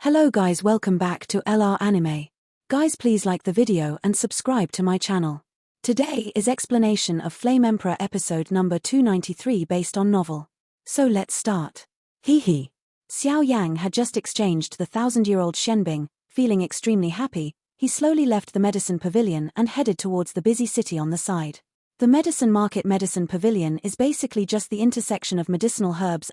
Hello guys, welcome back to LR Anime. Guys, please like the video and subscribe to my channel. Today is explanation of Flame Emperor episode number 293 based on novel. So let's start. Hee. Xiao Yan had just exchanged the 1,000-year-old Shenbing. Feeling extremely happy, he slowly left the medicine pavilion and headed towards the busy city on the side. The medicine market medicine pavilion is basically just the intersection of medicinal herbs,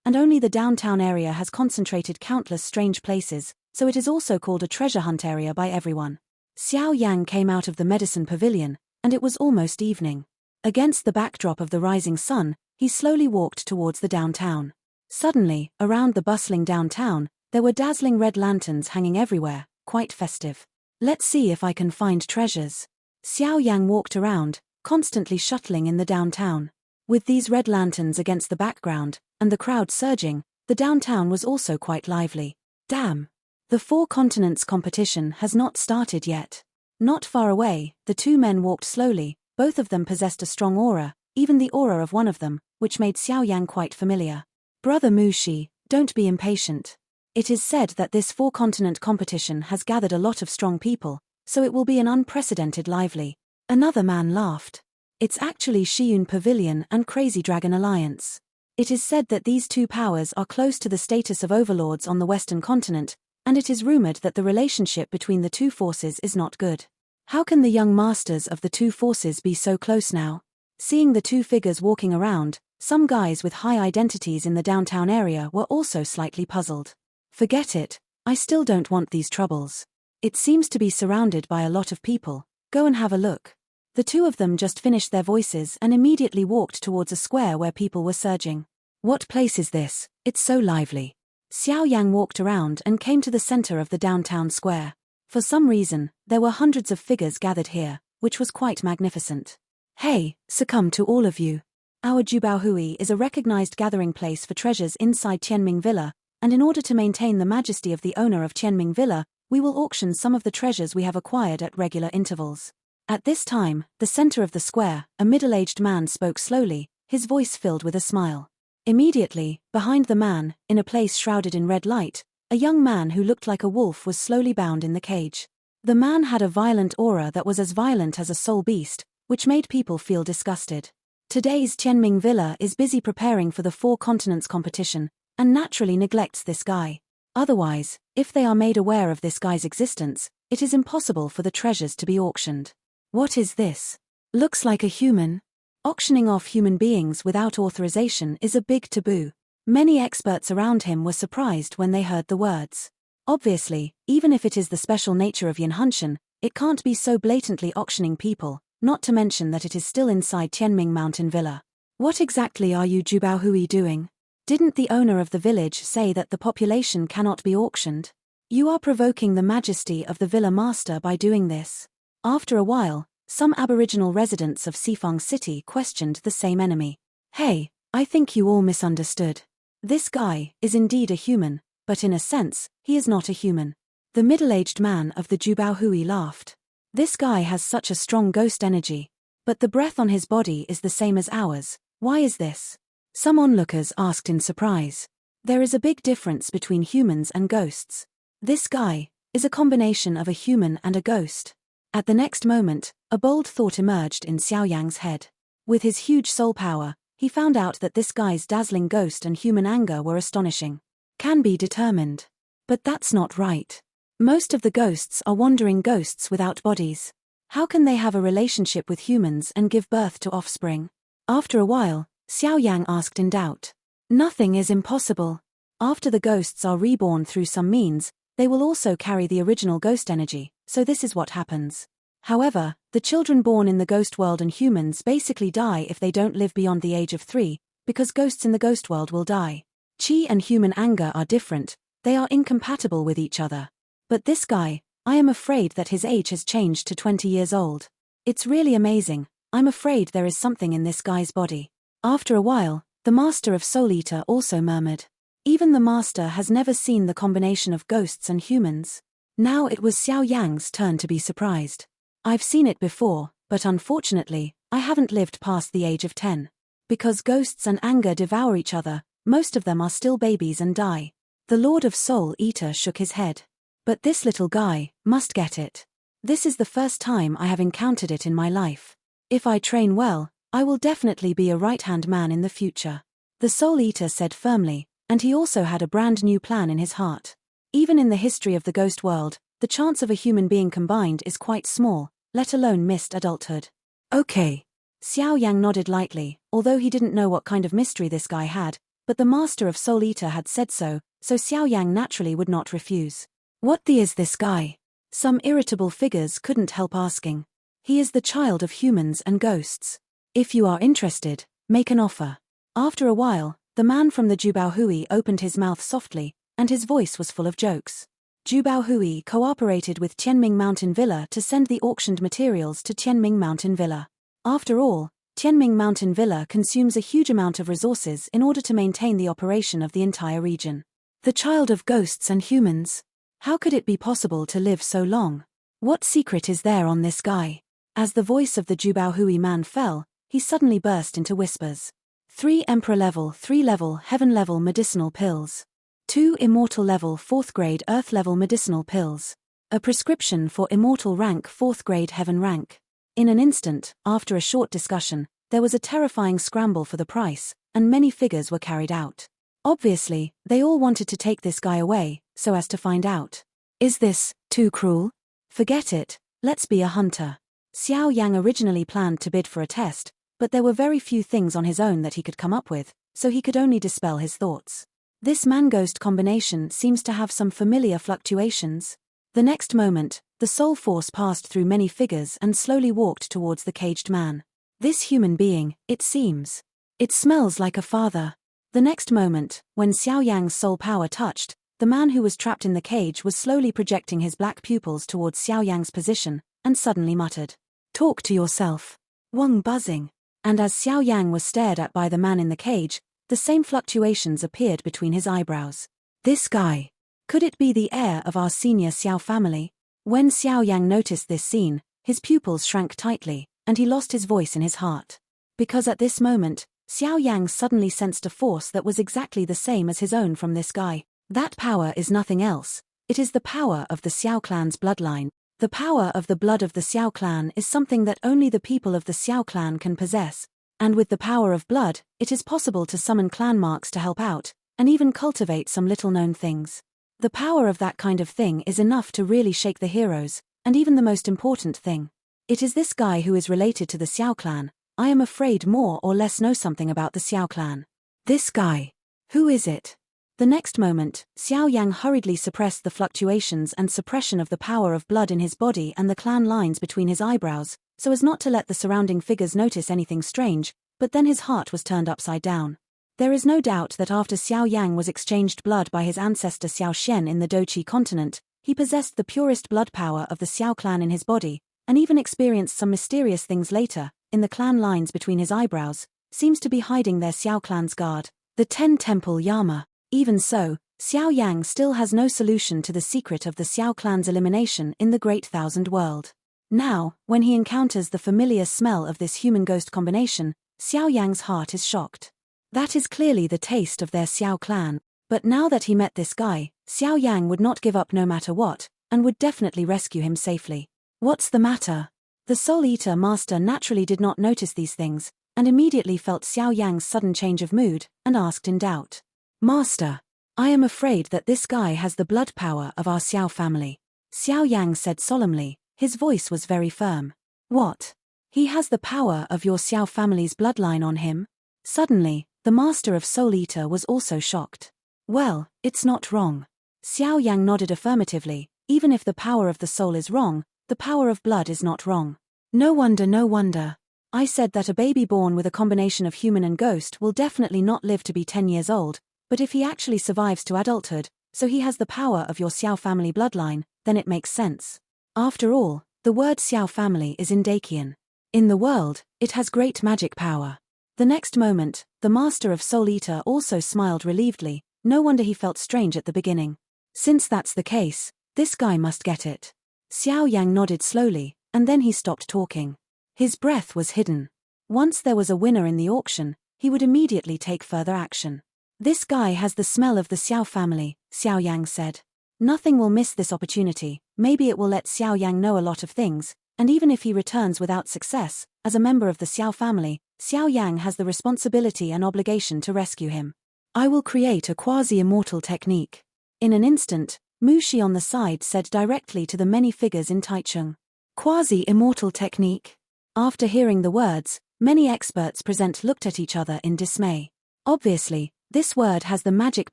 and only the downtown area has concentrated countless strange places, so it is also called a treasure hunt area by everyone. Xiao Yang came out of the medicine pavilion, and it was almost evening. Against the backdrop of the rising sun, he slowly walked towards the downtown. Suddenly, around the bustling downtown, there were dazzling red lanterns hanging everywhere, quite festive. Let's see if I can find treasures. Xiao Yang walked around, constantly shuttling in the downtown. With these red lanterns against the background, and the crowd surging, the downtown was also quite lively. Damn! The Four Continents competition has not started yet. Not far away, the two men walked slowly. Both of them possessed a strong aura, even the aura of one of them, which made Xiao Yang quite familiar. Brother Mushi, don't be impatient. It is said that this four-continent competition has gathered a lot of strong people, so it will be an unprecedented lively. Another man laughed. It's actually Shiyun Pavilion and Crazy Dragon Alliance. It is said that these two powers are close to the status of overlords on the Western continent, and it is rumored that the relationship between the two forces is not good. How can the young masters of the two forces be so close now? Seeing the two figures walking around, some guys with high identities in the downtown area were also slightly puzzled. Forget it, I still don't want these troubles. It seems to be surrounded by a lot of people. Go and have a look. The two of them just finished their voices and immediately walked towards a square where people were surging. What place is this? It's so lively. Xiao Yang walked around and came to the center of the downtown square. For some reason, there were hundreds of figures gathered here, which was quite magnificent. Hey, succumb to all of you. Our Jubaohui is a recognized gathering place for treasures inside Tianming Villa, and in order to maintain the majesty of the owner of Tianming Villa, we will auction some of the treasures we have acquired at regular intervals. At this time, the center of the square, a middle-aged man spoke slowly, his voice filled with a smile. Immediately, behind the man, in a place shrouded in red light, a young man who looked like a wolf was slowly bound in the cage. The man had a violent aura that was as violent as a soul beast, which made people feel disgusted. Today's Tianming Villa is busy preparing for the Four Continents competition, and naturally neglects this guy. Otherwise, if they are made aware of this guy's existence, it is impossible for the treasures to be auctioned. What is this? Looks like a human. Auctioning off human beings without authorization is a big taboo. Many experts around him were surprised when they heard the words. Obviously, even if it is the special nature of Yanhunshan, it can't be so blatantly auctioning people, not to mention that it is still inside Tianming Mountain Villa. What exactly are you Jubaohui doing? Didn't the owner of the village say that the population cannot be auctioned? You are provoking the majesty of the villa master by doing this. After a while, some aboriginal residents of Sifang City questioned the same enemy. Hey, I think you all misunderstood. This guy is indeed a human, but in a sense, he is not a human. The middle-aged man of the Jubaohui laughed. This guy has such a strong ghost energy. But the breath on his body is the same as ours. Why is this? Some onlookers asked in surprise. There is a big difference between humans and ghosts. This guy is a combination of a human and a ghost. At the next moment, a bold thought emerged in Xiao Yang's head. With his huge soul power, he found out that this guy's dazzling ghost and human anger were astonishing. Can be determined. But that's not right. Most of the ghosts are wandering ghosts without bodies. How can they have a relationship with humans and give birth to offspring? After a while, Xiao Yang asked in doubt. Nothing is impossible. After the ghosts are reborn through some means, they will also carry the original ghost energy, so this is what happens. However, the children born in the ghost world and humans basically die if they don't live beyond the age of 3, because ghosts in the ghost world will die. Chi and human anger are different, they are incompatible with each other. But this guy, I am afraid that his age has changed to 20 years old. It's really amazing, I'm afraid there is something in this guy's body. After a while, the master of Soul Eater also murmured. Even the master has never seen the combination of ghosts and humans. Now it was Xiao Yang's turn to be surprised. I've seen it before, but unfortunately, I haven't lived past the age of 10. Because ghosts and anger devour each other, most of them are still babies and die. The Lord of Soul Eater shook his head. But this little guy must get it. This is the first time I have encountered it in my life. If I train well, I will definitely be a right-hand man in the future. The Soul Eater said firmly, and he also had a brand new plan in his heart. Even in the history of the ghost world, the chance of a human being combined is quite small, let alone missed adulthood. Okay. Xiao Yang nodded lightly, although he didn't know what kind of mystery this guy had, but the Master of Soul Eater had said so Xiao Yang naturally would not refuse. What the is this guy? Some irritable figures couldn't help asking. He is the child of humans and ghosts. If you are interested, make an offer. After a while, the man from the Jubao Hui opened his mouth softly, and his voice was full of jokes. Jubao Hui cooperated with Tianming Mountain Villa to send the auctioned materials to Tianming Mountain Villa. After all, Tianming Mountain Villa consumes a huge amount of resources in order to maintain the operation of the entire region. The child of ghosts and humans. How could it be possible to live so long? What secret is there on this guy? As the voice of the Jubao Hui man fell, he suddenly burst into whispers. 3 Emperor level, 3 level, Heaven level medicinal pills. 2 Immortal level 4th grade Earth level medicinal pills. A prescription for Immortal rank 4th grade Heaven rank. In an instant, after a short discussion, there was a terrifying scramble for the price, and many figures were carried out. Obviously, they all wanted to take this guy away, so as to find out. Is this too cruel? Forget it, let's be a hunter. Xiao Yang originally planned to bid for a test, but there were very few things on his own that he could come up with, so he could only dispel his thoughts. This man-ghost combination seems to have some familiar fluctuations. The next moment, the soul force passed through many figures and slowly walked towards the caged man. This human being, it seems. It smells like a father. The next moment, when Xiao Yang's soul power touched, the man who was trapped in the cage was slowly projecting his black pupils towards Xiao Yang's position, and suddenly muttered, "Talk to yourself." Wang buzzing. And as Xiao Yang was stared at by the man in the cage, the same fluctuations appeared between his eyebrows. This guy. Could it be the heir of our senior Xiao family? When Xiao Yang noticed this scene, his pupils shrank tightly, and he lost his voice in his heart. Because at this moment, Xiao Yang suddenly sensed a force that was exactly the same as his own from this guy. That power is nothing else. It is the power of the Xiao clan's bloodline. The power of the blood of the Xiao clan is something that only the people of the Xiao clan can possess. And with the power of blood, it is possible to summon clan marks to help out, and even cultivate some little-known things. The power of that kind of thing is enough to really shake the heroes, and even the most important thing. It is this guy who is related to the Xiao clan. I am afraid more or less know something about the Xiao clan. This guy. Who is it? The next moment, Xiao Yang hurriedly suppressed the fluctuations and suppression of the power of blood in his body and the clan lines between his eyebrows, so as not to let the surrounding figures notice anything strange, but then his heart was turned upside down. There is no doubt that after Xiao Yang was exchanged blood by his ancestor Xiao Xian in the Doqi continent, he possessed the purest blood power of the Xiao clan in his body, and even experienced some mysterious things later. In the clan lines between his eyebrows, seems to be hiding their Xiao clan's guard, the 10 Temple Yama. Even so, Xiao Yang still has no solution to the secret of the Xiao clan's elimination in the Great Thousand World. Now, when he encounters the familiar smell of this human-ghost combination, Xiao Yang's heart is shocked. That is clearly the taste of their Xiao clan, but now that he met this guy, Xiao Yang would not give up no matter what, and would definitely rescue him safely. What's the matter? The Soul Eater Master naturally did not notice these things, and immediately felt Xiao Yang's sudden change of mood, and asked in doubt. Master, I am afraid that this guy has the blood power of our Xiao family. Xiao Yang said solemnly, his voice was very firm. What? He has the power of your Xiao family's bloodline on him? Suddenly, the Master of Soul Eater was also shocked. Well, it's not wrong. Xiao Yang nodded affirmatively. Even if the power of the soul is wrong, the power of blood is not wrong. No wonder, no wonder. I said that a baby born with a combination of human and ghost will definitely not live to be 10 years old, but if he actually survives to adulthood, so he has the power of your Xiao family bloodline, then it makes sense. After all, the word Xiao family is in Dacian. In the world, it has great magic power. The next moment, the Master of Soul Eater also smiled relievedly. No wonder he felt strange at the beginning. Since that's the case, this guy must get it. Xiao Yang nodded slowly, and then he stopped talking. His breath was hidden. Once there was a winner in the auction, he would immediately take further action. This guy has the smell of the Xiao family, Xiao Yang said. Nothing will miss this opportunity, maybe it will let Xiao Yang know a lot of things, and even if he returns without success, as a member of the Xiao family, Xiao Yang has the responsibility and obligation to rescue him. I will create a quasi-immortal technique. In an instant, Mu Shi on the side said directly to the many figures in Taichung. Quasi-immortal technique. After hearing the words, many experts present looked at each other in dismay. Obviously, this word has the magic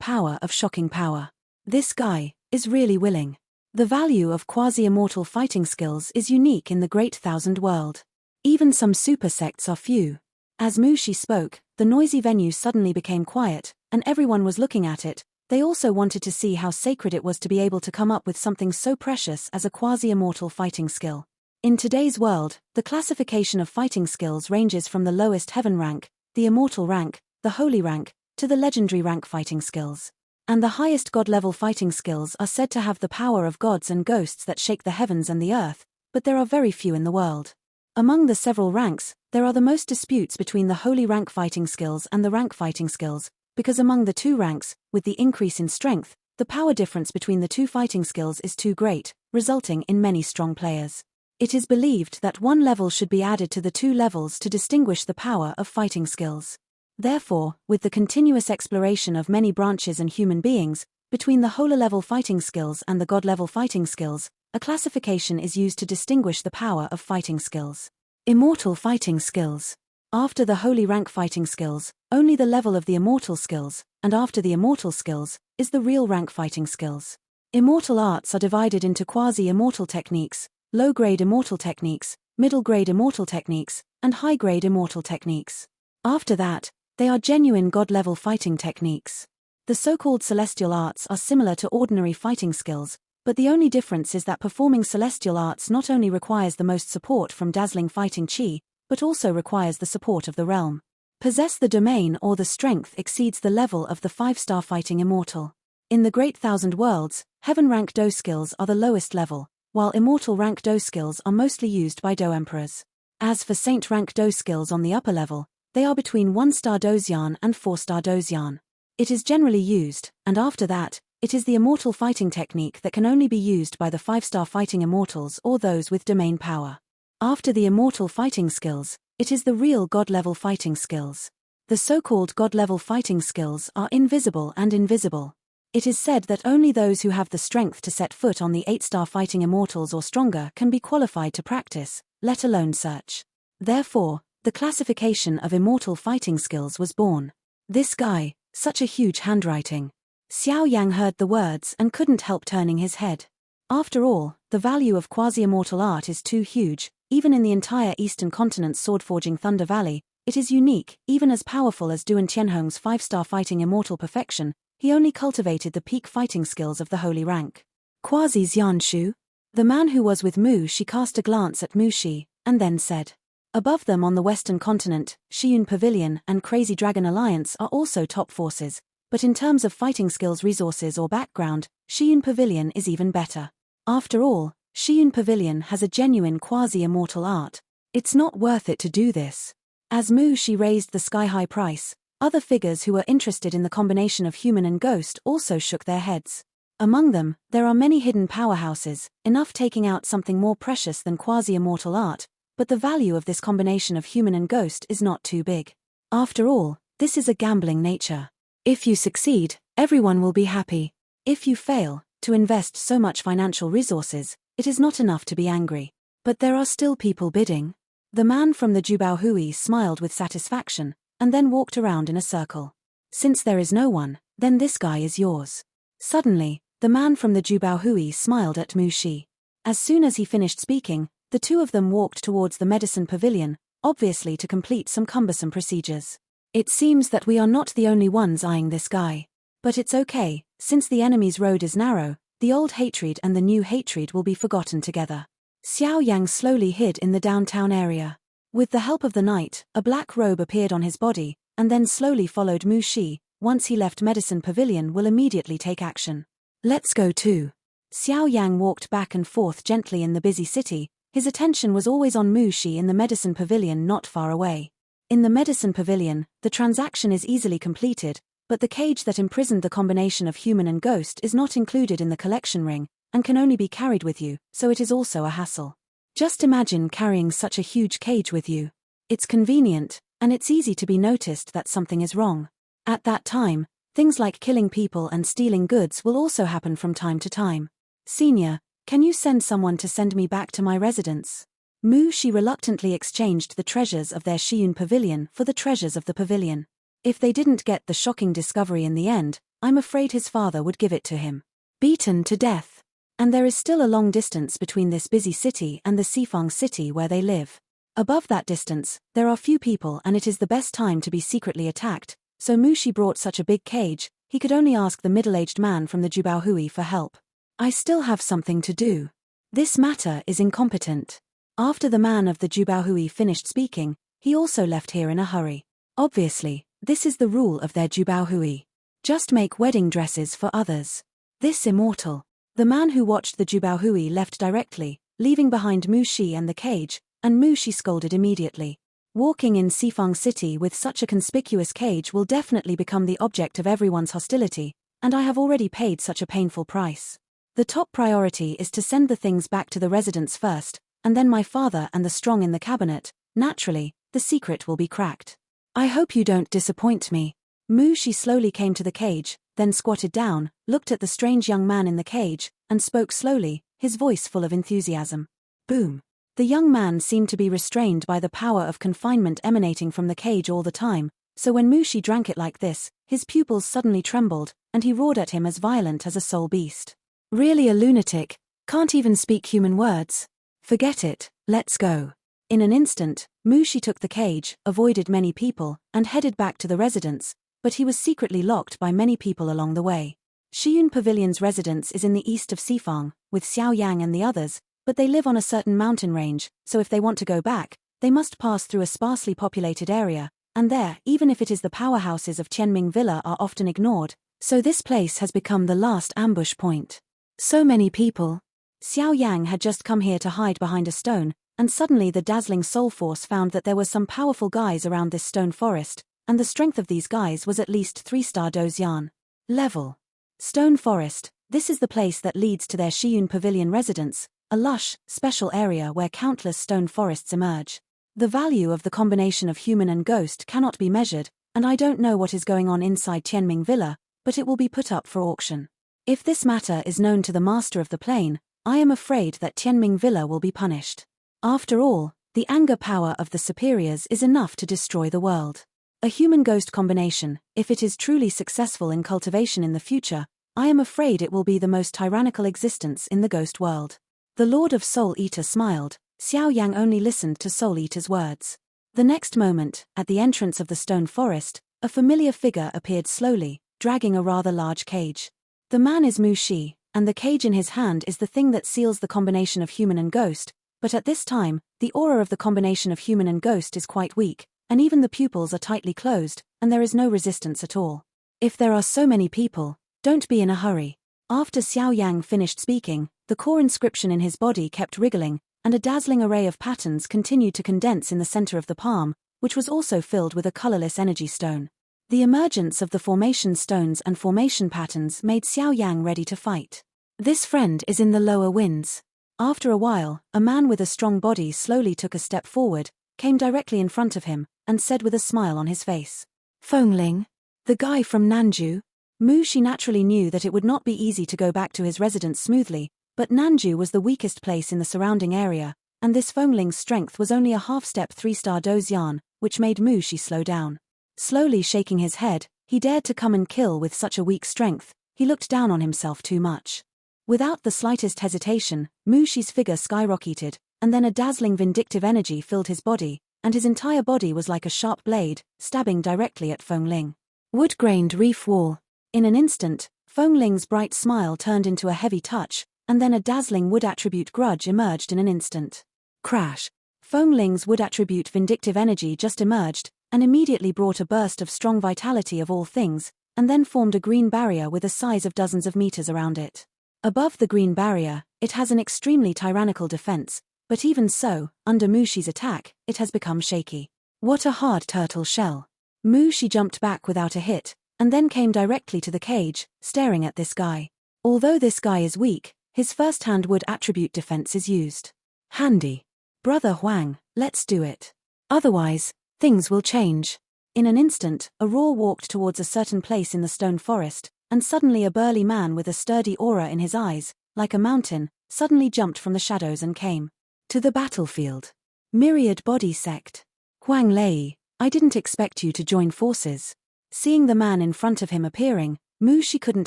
power of shocking power. This guy is really willing. The value of quasi-immortal fighting skills is unique in the Great Thousand World. Even some super sects are few. As Mu Shi spoke, the noisy venue suddenly became quiet, and everyone was looking at it. They also wanted to see how sacred it was to be able to come up with something so precious as a quasi-immortal fighting skill. In today's world, the classification of fighting skills ranges from the lowest heaven rank, the immortal rank, the holy rank, to the legendary rank fighting skills. And the highest god-level fighting skills are said to have the power of gods and ghosts that shake the heavens and the earth, but there are very few in the world. Among the several ranks, there are the most disputes between the holy rank fighting skills and the rank fighting skills, because among the two ranks, with the increase in strength, the power difference between the two fighting skills is too great, resulting in many strong players. It is believed that one level should be added to the two levels to distinguish the power of fighting skills. Therefore, with the continuous exploration of many branches and human beings, between the holy-level fighting skills and the god-level fighting skills, a classification is used to distinguish the power of fighting skills. Immortal fighting skills. After the holy rank fighting skills, only the level of the immortal skills, and after the immortal skills, is the real rank fighting skills. Immortal arts are divided into quasi-immortal techniques, low-grade immortal techniques, middle-grade immortal techniques, and high-grade immortal techniques. After that, they are genuine god-level fighting techniques. The so-called celestial arts are similar to ordinary fighting skills, but the only difference is that performing celestial arts not only requires the most support from dazzling fighting chi, but also requires the support of the realm. Possess the domain or the strength exceeds the level of the 5-star fighting immortal. In the Great Thousand Worlds, heaven rank Do skills are the lowest level, while immortal rank Do skills are mostly used by Do emperors. As for saint rank Do skills on the upper level, they are between 1-star Dozian and 4-star Dozian. It is generally used, and after that, it is the immortal fighting technique that can only be used by the 5-star fighting immortals or those with domain power. After the immortal fighting skills, it is the real god-level fighting skills. The so-called god-level fighting skills are invisible and invisible. It is said that only those who have the strength to set foot on the 8-star fighting immortals or stronger can be qualified to practice, let alone search. Therefore, the classification of immortal fighting skills was born. This guy, such a huge handwriting. Xiao Yang heard the words and couldn't help turning his head. After all, the value of quasi-immortal art is too huge. Even in the entire eastern continent's sword-forging Thunder Valley, it is unique. Even as powerful as Duan Tianhong's 5-star fighting immortal perfection, he only cultivated the peak fighting skills of the holy rank. Quasi-Xianshu? The man who was with Mu Shi cast a glance at Mu Shi, and then said. Above them on the western continent, Xiyun Pavilion and Crazy Dragon Alliance are also top forces, but in terms of fighting skills, resources or background, Xiyun Pavilion is even better. After all, Xiyun Pavilion has a genuine quasi-immortal art. It's not worth it to do this. As Mu Shi raised the sky-high price, other figures who were interested in the combination of human and ghost also shook their heads. Among them, there are many hidden powerhouses, enough taking out something more precious than quasi-immortal art, but the value of this combination of human and ghost is not too big. After all, this is a gambling nature. If you succeed, everyone will be happy. If you fail, to invest so much financial resources, it is not enough to be angry. But there are still people bidding. The man from the Jubao Hui smiled with satisfaction, and then walked around in a circle. Since there is no one, then this guy is yours. Suddenly, the man from the Jubao Hui smiled at Mu Shi. As soon as he finished speaking, the two of them walked towards the medicine pavilion, obviously to complete some cumbersome procedures. It seems that we are not the only ones eyeing this guy. But it's okay, since the enemy's road is narrow, the old hatred and the new hatred will be forgotten together. Xiao Yang slowly hid in the downtown area. With the help of the night, a black robe appeared on his body, and then slowly followed Mu Shi. Once he left medicine pavilion, will immediately take action. Let's go too. Xiao Yang walked back and forth gently in the busy city. His attention was always on Mu Shi in the medicine pavilion not far away. In the medicine pavilion, the transaction is easily completed, But the cage that imprisoned the combination of human and ghost is not included in the collection ring, and can only be carried with you, so it is also a hassle. Just imagine carrying such a huge cage with you. It's convenient, and it's easy to be noticed that something is wrong. At that time, things like killing people and stealing goods will also happen from time to time. Senior, can you send someone to send me back to my residence? Mu Shi reluctantly exchanged the treasures of their Shiyun pavilion for the treasures of the pavilion. If they didn't get the shocking discovery in the end, I'm afraid his father would give it to him. Beaten to death. And there is still a long distance between this busy city and the Xifang city where they live. Above that distance, there are few people and it is the best time to be secretly attacked, so Mu Shi brought such a big cage, he could only ask the middle-aged man from the Jubaohui for help. I still have something to do. This matter is incompetent. After the man of the Jubaohui finished speaking, he also left here in a hurry. Obviously, this is the rule of their Jubaohui. Just make wedding dresses for others. This immortal. The man who watched the Jubaohui left directly, leaving behind Mu Shi and the cage, and Mu Shi scolded immediately. Walking in Xifang City with such a conspicuous cage will definitely become the object of everyone's hostility, and I have already paid such a painful price. The top priority is to send the things back to the residence first, and then my father and the strong in the cabinet. Naturally, the secret will be cracked. I hope you don't disappoint me. Mu Shi slowly came to the cage, then squatted down, looked at the strange young man in the cage, and spoke slowly, his voice full of enthusiasm. Boom. The young man seemed to be restrained by the power of confinement emanating from the cage all the time, so when Mu Shi drank it like this, his pupils suddenly trembled, and he roared at him as violent as a soul beast. Really a lunatic, can't even speak human words. Forget it, let's go. In an instant, Mu Shi took the cage, avoided many people, and headed back to the residence, but he was secretly locked by many people along the way. Shiyun Pavilion's residence is in the east of Xifang, with Xiao Yang and the others, but they live on a certain mountain range, so if they want to go back, they must pass through a sparsely populated area, and there, even if it is the powerhouses of Qianming Villa are often ignored, so this place has become the last ambush point. So many people. Xiao Yang had just come here to hide behind a stone, and suddenly the dazzling soul force found that there were some powerful guys around this stone forest, and the strength of these guys was at least 3-star Dozian. Level. Stone forest, this is the place that leads to their Shiyun Pavilion residence, a lush, special area where countless stone forests emerge. The value of the combination of human and ghost cannot be measured, and I don't know what is going on inside Qianming Villa, but it will be put up for auction. If this matter is known to the master of the plane, I am afraid that Qianming Villa will be punished. After all, the anger power of the superiors is enough to destroy the world. A human-ghost combination, if it is truly successful in cultivation in the future, I am afraid it will be the most tyrannical existence in the ghost world. The Lord of Soul Eater smiled. Xiao Yang only listened to Soul Eater's words. The next moment, at the entrance of the stone forest, a familiar figure appeared slowly, dragging a rather large cage. The man is Mu Shi, and the cage in his hand is the thing that seals the combination of human and ghost, but at this time, the aura of the combination of human and ghost is quite weak, and even the pupils are tightly closed, and there is no resistance at all. If there are so many people, don't be in a hurry. After Xiao Yang finished speaking, the core inscription in his body kept wriggling, and a dazzling array of patterns continued to condense in the center of the palm, which was also filled with a colorless energy stone. The emergence of the formation stones and formation patterns made Xiao Yang ready to fight. This friend is in the lower winds. After a while, a man with a strong body slowly took a step forward, came directly in front of him, and said with a smile on his face, "Fengling? The guy from Nanju?" Mu Shi naturally knew that it would not be easy to go back to his residence smoothly, but Nanju was the weakest place in the surrounding area, and this Fengling's strength was only a half-step 3-star Dozian, which made Mu Shi slow down. Slowly shaking his head, he dared to come and kill with such a weak strength, he looked down on himself too much. Without the slightest hesitation, Mu Shi's figure skyrocketed, and then a dazzling vindictive energy filled his body, and his entire body was like a sharp blade, stabbing directly at Fengling. Wood-grained reef wall. In an instant, Fengling's bright smile turned into a heavy touch, and then a dazzling wood attribute grudge emerged in an instant. Crash. Fengling's wood attribute vindictive energy just emerged, and immediately brought a burst of strong vitality of all things, and then formed a green barrier with a size of dozens of meters around it. Above the green barrier, it has an extremely tyrannical defense, but even so, under Mu Shi's attack, it has become shaky. What a hard turtle shell. Mu Shi jumped back without a hit, and then came directly to the cage, staring at this guy. Although this guy is weak, his first-hand wood attribute defense is used. Handy. Brother Huang, let's do it. Otherwise, things will change. In an instant, a roar walked towards a certain place in the stone forest, and suddenly a burly man with a sturdy aura in his eyes, like a mountain, suddenly jumped from the shadows and came to the battlefield. Myriad Body Sect. Huang Lei, I didn't expect you to join forces. Seeing the man in front of him appearing, Mu Shi couldn't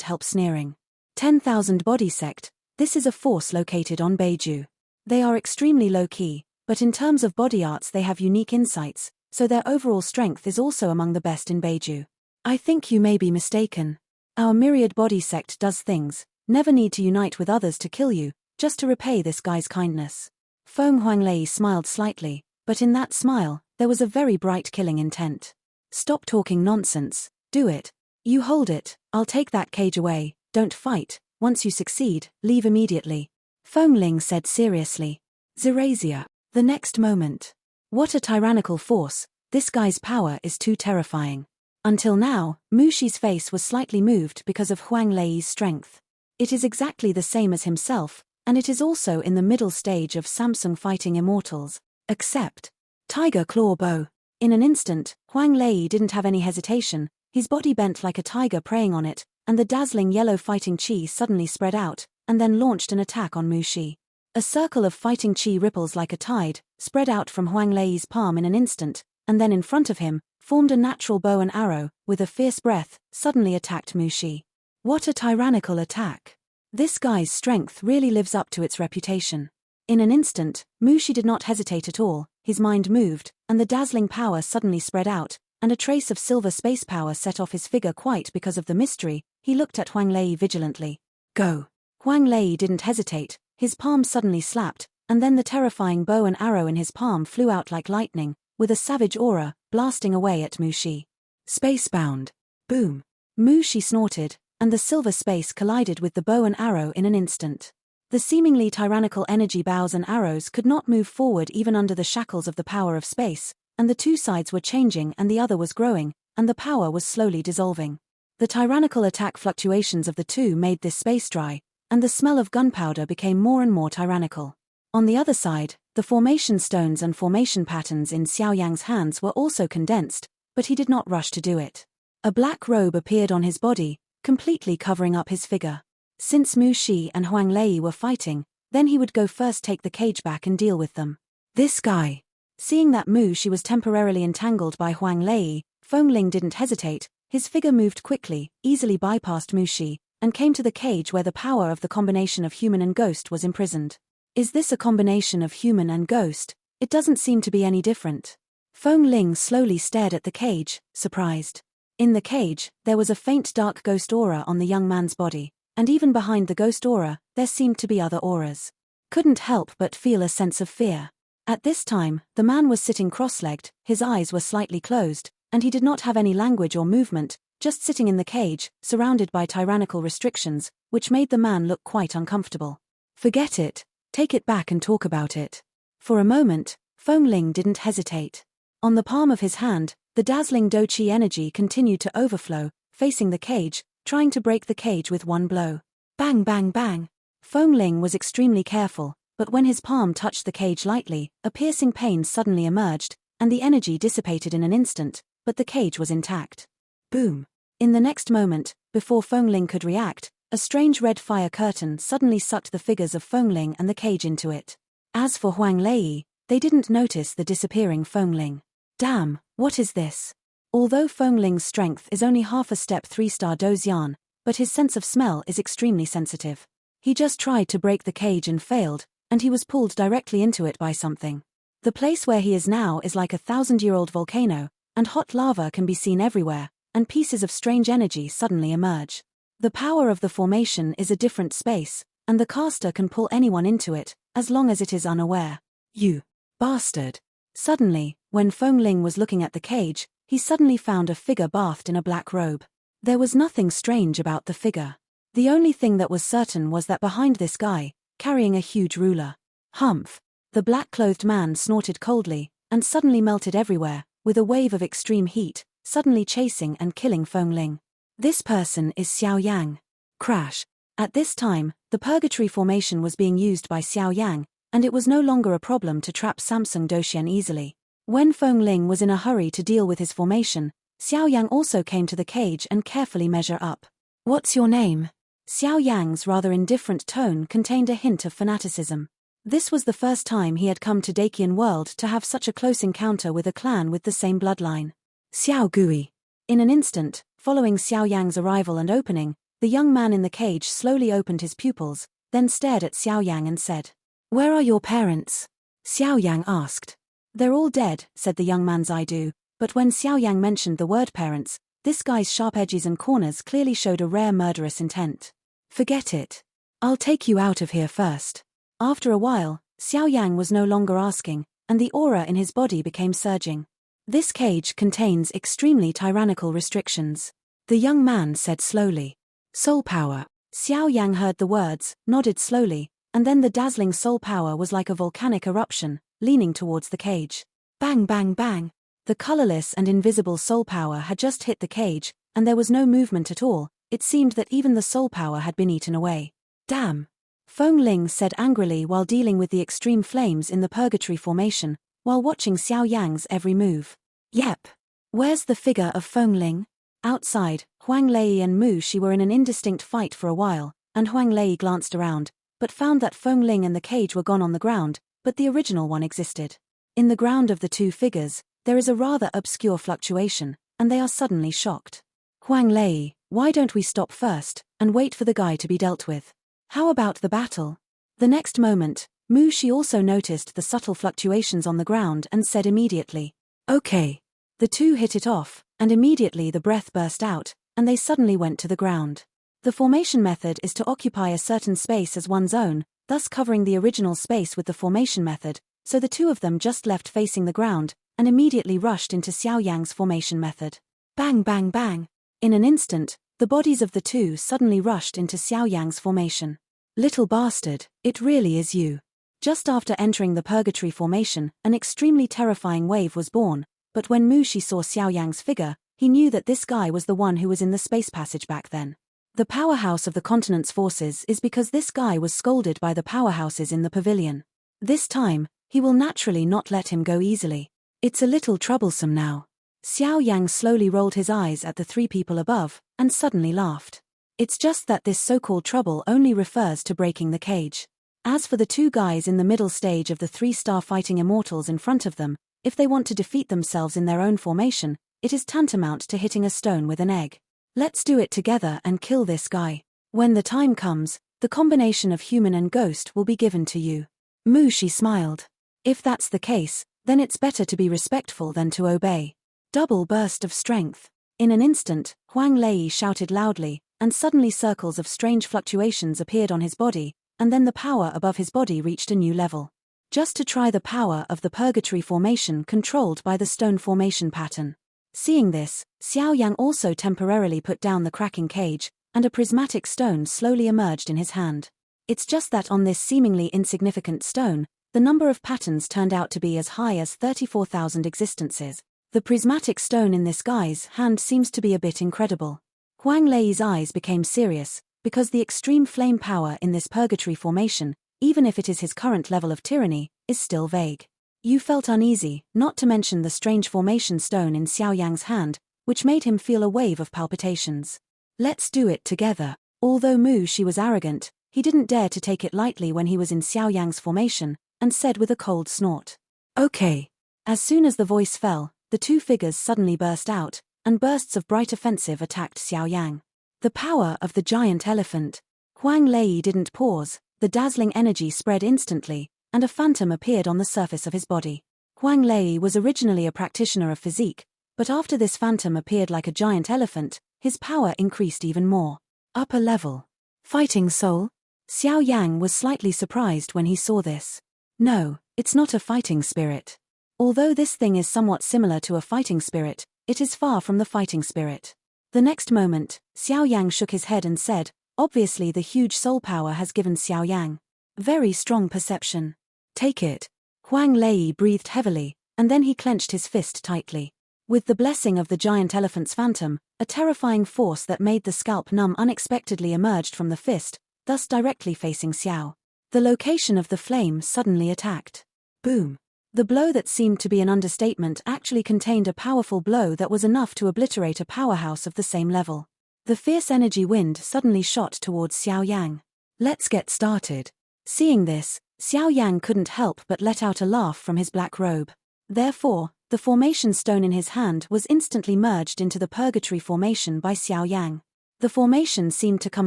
help sneering. 10,000 Body Sect, this is a force located on Beiju. They are extremely low-key, but in terms of body arts they have unique insights, so their overall strength is also among the best in Beiju. I think you may be mistaken. Our Myriad Body Sect does things, never need to unite with others to kill you, just to repay this guy's kindness. Feng Huanglei smiled slightly, but in that smile, there was a very bright killing intent. Stop talking nonsense, do it. You hold it, I'll take that cage away, don't fight, once you succeed, leave immediately. Feng Ling said seriously. Zerasia. The next moment. What a tyrannical force, this guy's power is too terrifying. Until now, Mu Shi's face was slightly moved because of Huang Lei's strength. It is exactly the same as himself, and it is also in the middle stage of Samsung fighting immortals, except Tiger Claw Bow. In an instant, Huang Lei didn't have any hesitation, his body bent like a tiger preying on it, and the dazzling yellow fighting chi suddenly spread out, and then launched an attack on Mu Shi. A circle of fighting chi ripples like a tide, spread out from Huang Lei's palm in an instant, and then in front of him, formed a natural bow and arrow, with a fierce breath, suddenly attacked Mu Shi. What a tyrannical attack. This guy's strength really lives up to its reputation. In an instant, Mu Shi did not hesitate at all, his mind moved, and the dazzling power suddenly spread out, and a trace of silver space power set off his figure quite because of the mystery. He looked at Huang Lei vigilantly. Go. Huang Lei didn't hesitate, his palm suddenly slapped, and then the terrifying bow and arrow in his palm flew out like lightning, with a savage aura, blasting away at Mu Shi. Spacebound. Boom. Mu Shi snorted, and the silver space collided with the bow and arrow in an instant. The seemingly tyrannical energy bows and arrows could not move forward even under the shackles of the power of space, and the two sides were changing and the other was growing, and the power was slowly dissolving. The tyrannical attack fluctuations of the two made this space dry, and the smell of gunpowder became more and more tyrannical. On the other side, the formation stones and formation patterns in Xiao Yang's hands were also condensed, but he did not rush to do it. A black robe appeared on his body, completely covering up his figure. Since Mu Shi and Huang Lei were fighting, then he would go first, take the cage back and deal with them. This guy. Seeing that Mu Shi was temporarily entangled by Huang Lei, Feng Ling didn't hesitate, his figure moved quickly, easily bypassed Mu Shi, and came to the cage where the power of the combination of human and ghost was imprisoned. Is this a combination of human and ghost? It doesn't seem to be any different. Feng Ling slowly stared at the cage, surprised. In the cage, there was a faint dark ghost aura on the young man's body, and even behind the ghost aura, there seemed to be other auras. Couldn't help but feel a sense of fear. At this time, the man was sitting cross-legged, his eyes were slightly closed, and he did not have any language or movement, just sitting in the cage, surrounded by tyrannical restrictions, which made the man look quite uncomfortable. Forget it, take it back and talk about it. For a moment, Feng Ling didn't hesitate. On the palm of his hand, the dazzling Do Qi energy continued to overflow, facing the cage, trying to break the cage with one blow. Bang bang bang. Feng Ling was extremely careful, but when his palm touched the cage lightly, a piercing pain suddenly emerged, and the energy dissipated in an instant, but the cage was intact. Boom. In the next moment, before Feng Ling could react, a strange red fire curtain suddenly sucked the figures of Feng Ling and the cage into it. As for Huang Lei, they didn't notice the disappearing Feng Ling. Damn, what is this? Although Feng Ling's strength is only half a step 3-star Dozian, but his sense of smell is extremely sensitive. He just tried to break the cage and failed, and he was pulled directly into it by something. The place where he is now is like a 1,000-year-old volcano, and hot lava can be seen everywhere, and pieces of strange energy suddenly emerge. The power of the formation is a different space, and the caster can pull anyone into it, as long as it is unaware. You bastard. Suddenly, when Feng Ling was looking at the cage, he suddenly found a figure bathed in a black robe. There was nothing strange about the figure. The only thing that was certain was that behind this guy, carrying a huge ruler. Humph. The black-clothed man snorted coldly, and suddenly melted everywhere, with a wave of extreme heat, suddenly chasing and killing Feng Ling. This person is Xiao Yang. Crash. At this time, the purgatory formation was being used by Xiao Yang, and it was no longer a problem to trap Samsung Doxian easily. When Feng Ling was in a hurry to deal with his formation, Xiao Yang also came to the cage and carefully measure up. What's your name? Xiao Yang's rather indifferent tone contained a hint of fanaticism. This was the first time he had come to Dacian world to have such a close encounter with a clan with the same bloodline. Xiao Gui. In an instant, following Xiao Yang's arrival and opening, the young man in the cage slowly opened his pupils, then stared at Xiao Yang and said, "Where are your parents?" Xiao Yang asked. "They're all dead," said the young man's Idu, but when Xiao Yang mentioned the word parents, this guy's sharp edges and corners clearly showed a rare murderous intent. "Forget it. I'll take you out of here first." After a while, Xiao Yang was no longer asking, and the aura in his body became surging. "This cage contains extremely tyrannical restrictions," the young man said slowly. "Soul power." Xiao Yang heard the words, nodded slowly, and then the dazzling soul power was like a volcanic eruption, leaning towards the cage. Bang bang bang. The colorless and invisible soul power had just hit the cage, and there was no movement at all. It seemed that even the soul power had been eaten away. "Damn!" Feng Ling said angrily while dealing with the extreme flames in the purgatory formation, while watching Xiao Yang's every move. "Yep. Where's the figure of Feng Ling?" Outside, Huang Lei and Mu Shi were in an indistinct fight for a while, and Huang Lei glanced around, but found that Feng Ling and the cage were gone on the ground, but the original one existed. In the ground of the two figures, there is a rather obscure fluctuation, and they are suddenly shocked. "Huang Lei, why don't we stop first, and wait for the guy to be dealt with? How about the battle?" The next moment, Mu Shi also noticed the subtle fluctuations on the ground and said immediately, "Okay." The two hit it off, and immediately the breath burst out, and they suddenly went to the ground. The formation method is to occupy a certain space as one's own, thus covering the original space with the formation method, so the two of them just left facing the ground, and immediately rushed into Xiao Yang's formation method. Bang bang bang. In an instant, the bodies of the two suddenly rushed into Xiao Yang's formation. "Little bastard, it really is you." Just after entering the purgatory formation, an extremely terrifying wave was born, but when Mu Shi saw Xiao Yang's figure, he knew that this guy was the one who was in the space passage back then. The powerhouse of the continent's forces is because this guy was scolded by the powerhouses in the pavilion. This time, he will naturally not let him go easily. It's a little troublesome now. Xiao Yang slowly rolled his eyes at the three people above, and suddenly laughed. It's just that this so-called trouble only refers to breaking the cage. As for the two guys in the middle stage of the three-star fighting immortals in front of them, if they want to defeat themselves in their own formation, it is tantamount to hitting a stone with an egg. Let's do it together and kill this guy. When the time comes, the combination of human and ghost will be given to you. Mu Shi smiled. If that's the case, then it's better to be respectful than to obey. Double burst of strength. In an instant, Huang Lei shouted loudly, and suddenly circles of strange fluctuations appeared on his body, and then the power above his body reached a new level. Just to try the power of the purgatory formation controlled by the stone formation pattern. Seeing this, Xiao Yang also temporarily put down the cracking cage, and a prismatic stone slowly emerged in his hand. It's just that on this seemingly insignificant stone, the number of patterns turned out to be as high as 34,000 existences. The prismatic stone in this guy's hand seems to be a bit incredible. Huang Lei's eyes became serious, because the extreme flame power in this purgatory formation, even if it is his current level of tyranny, is still vague. You felt uneasy, not to mention the strange formation stone in Xiao Yang's hand, which made him feel a wave of palpitations. Let's do it together. Although Mu Shi was arrogant, he didn't dare to take it lightly when he was in Xiao Yang's formation, and said with a cold snort, "Okay." As soon as the voice fell, the two figures suddenly burst out, and bursts of bright offensive attacked Xiao Yang. The power of the giant elephant. Huang Lei didn't pause, the dazzling energy spread instantly, and a phantom appeared on the surface of his body. Huang Lei was originally a practitioner of physique, but after this phantom appeared like a giant elephant, his power increased even more. Upper level. Fighting soul? Xiao Yang was slightly surprised when he saw this. No, it's not a fighting spirit. Although this thing is somewhat similar to a fighting spirit, it is far from the fighting spirit. The next moment, Xiao Yang shook his head and said, obviously the huge soul power has given Xiao Yang very strong perception. Take it. Huang Lei breathed heavily, and then he clenched his fist tightly. With the blessing of the giant elephant's phantom, a terrifying force that made the scalp numb unexpectedly emerged from the fist, thus directly facing Xiao. The location of the flame suddenly attacked. Boom! The blow that seemed to be an understatement actually contained a powerful blow that was enough to obliterate a powerhouse of the same level. The fierce energy wind suddenly shot towards Xiao Yang. Let's get started. Seeing this, Xiao Yang couldn't help but let out a laugh from his black robe. Therefore, the formation stone in his hand was instantly merged into the purgatory formation by Xiao Yang. The formation seemed to come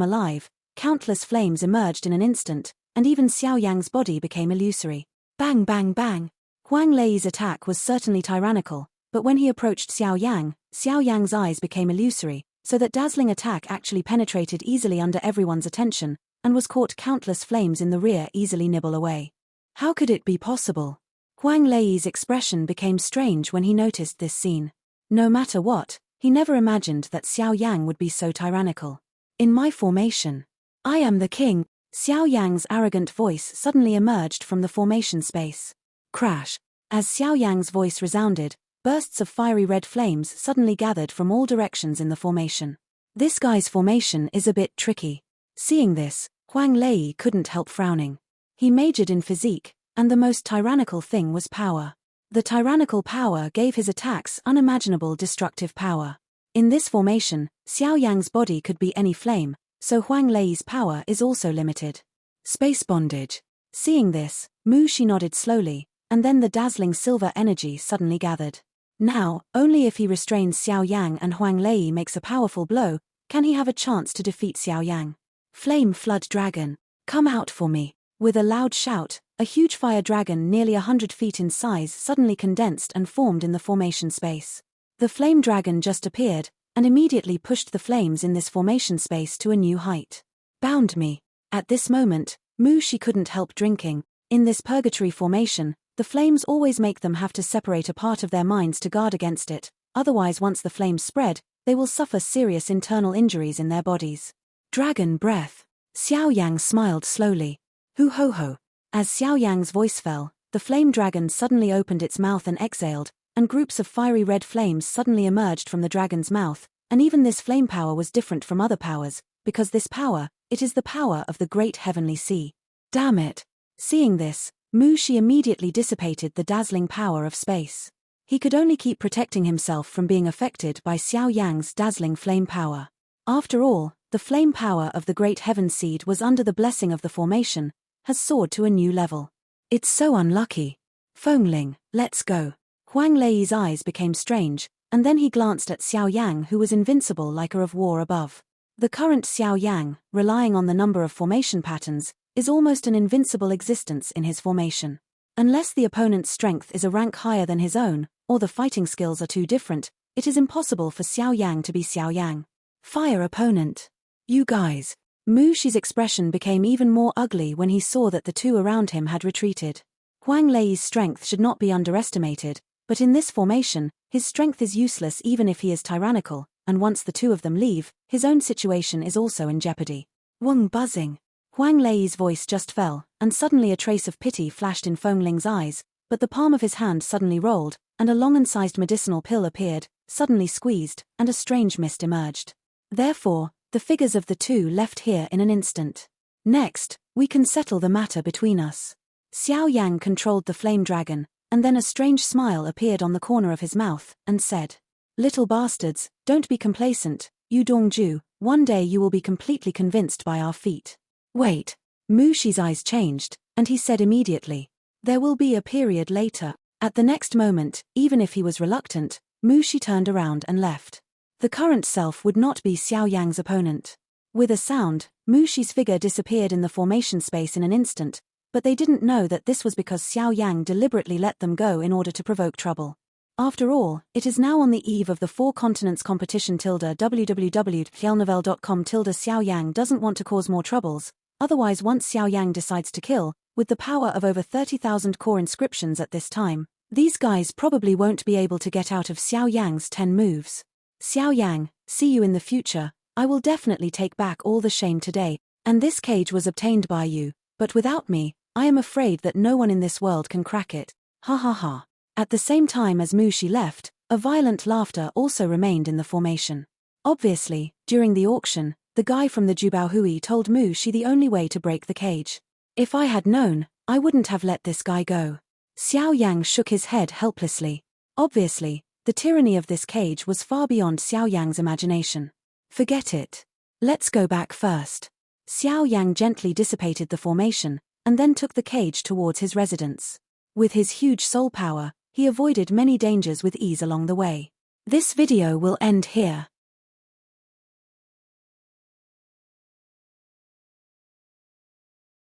alive, countless flames emerged in an instant, and even Xiao Yang's body became illusory. Bang bang bang! Huang Lei's attack was certainly tyrannical, but when he approached Xiao Yang's eyes became illusory, so that dazzling attack actually penetrated easily under everyone's attention, and was caught countless flames in the rear easily nibble away. How could it be possible? Huang Lei's expression became strange when he noticed this scene. No matter what, he never imagined that Xiao Yang would be so tyrannical. In my formation. I am the king. Xiao Yang's arrogant voice suddenly emerged from the formation space. Crash! As Xiao Yang's voice resounded, bursts of fiery red flames suddenly gathered from all directions in the formation. This guy's formation is a bit tricky. Seeing this, Huang Lei couldn't help frowning. He majored in physique, and the most tyrannical thing was power. The tyrannical power gave his attacks unimaginable destructive power. In this formation, Xiao Yang's body could be any flame, so Huang Lei's power is also limited. Space bondage. Seeing this, Mu Shi nodded slowly, and then the dazzling silver energy suddenly gathered. Now, only if he restrains Xiao Yang and Huang Lei makes a powerful blow, can he have a chance to defeat Xiao Yang. Flame Flood Dragon. Come out for me. With a loud shout, a huge fire dragon nearly 100 feet in size suddenly condensed and formed in the formation space. The flame dragon just appeared, and immediately pushed the flames in this formation space to a new height. Bound me. At this moment, Mu Shi couldn't help drinking. In this purgatory formation, the flames always make them have to separate a part of their minds to guard against it, otherwise once the flames spread, they will suffer serious internal injuries in their bodies. Dragon breath. Xiao Yang smiled slowly. Hoo ho ho. As Xiao Yang's voice fell, the flame dragon suddenly opened its mouth and exhaled, and groups of fiery red flames suddenly emerged from the dragon's mouth, and even this flame power was different from other powers, because this power, it is the power of the great heavenly sea. Damn it! Seeing this, Mu Shi immediately dissipated the dazzling power of space. He could only keep protecting himself from being affected by Xiao Yang's dazzling flame power. After all, the flame power of the great heaven seed was under the blessing of the formation, has soared to a new level. It's so unlucky. Fengling, let's go. Huang Lei's eyes became strange, and then he glanced at Xiao Yang who was invincible like a of war above. The current Xiao Yang, relying on the number of formation patterns, is almost an invincible existence in his formation. Unless the opponent's strength is a rank higher than his own, or the fighting skills are too different, it is impossible for Xiao Yang to be Xiao Yang. Fire opponent. You guys. Mu Shi's expression became even more ugly when he saw that the two around him had retreated. Huang Lei's strength should not be underestimated, but in this formation, his strength is useless even if he is tyrannical, and once the two of them leave, his own situation is also in jeopardy. Wong buzzing. Huang Lei's voice just fell, and suddenly a trace of pity flashed in Fengling's eyes, but the palm of his hand suddenly rolled, and a long-incised medicinal pill appeared, suddenly squeezed, and a strange mist emerged. Therefore, the figures of the two left here in an instant. Next, we can settle the matter between us. Xiao Yang controlled the flame dragon, and then a strange smile appeared on the corner of his mouth, and said, "Little bastards, don't be complacent, Yu Dongju, one day you will be completely convinced by our feat." Wait. Mu Shi's eyes changed, and he said immediately, "There will be a period later." At the next moment, even if he was reluctant, Mu Shi turned around and left. The current self would not be Xiao Yang's opponent. With a sound, Mu Shi's figure disappeared in the formation space in an instant, but they didn't know that this was because Xiao Yang deliberately let them go in order to provoke trouble. After all, it is now on the eve of the Four Continents competition www.hellnovel.com Xiao Yang doesn't want to cause more troubles, otherwise once Xiao Yang decides to kill, with the power of over 30,000 core inscriptions at this time, these guys probably won't be able to get out of Xiao Yang's 10 moves. Xiao Yang, see you in the future. I will definitely take back all the shame today, and this cage was obtained by you, but without me, I am afraid that no one in this world can crack it. Ha ha ha. At the same time as Mu Shi left, A violent laughter also remained in the formation. Obviously, during the auction, the guy from the Jubaohui told Mu Shi the only way to break the cage. If I had known, I wouldn't have let this guy go. Xiao Yang shook his head helplessly. Obviously, the tyranny of this cage was far beyond Xiao Yang's imagination. Forget it. Let's go back first. Xiao Yang gently dissipated the formation, and then took the cage towards his residence. With his huge soul power, he avoided many dangers with ease along the way. This video will end here.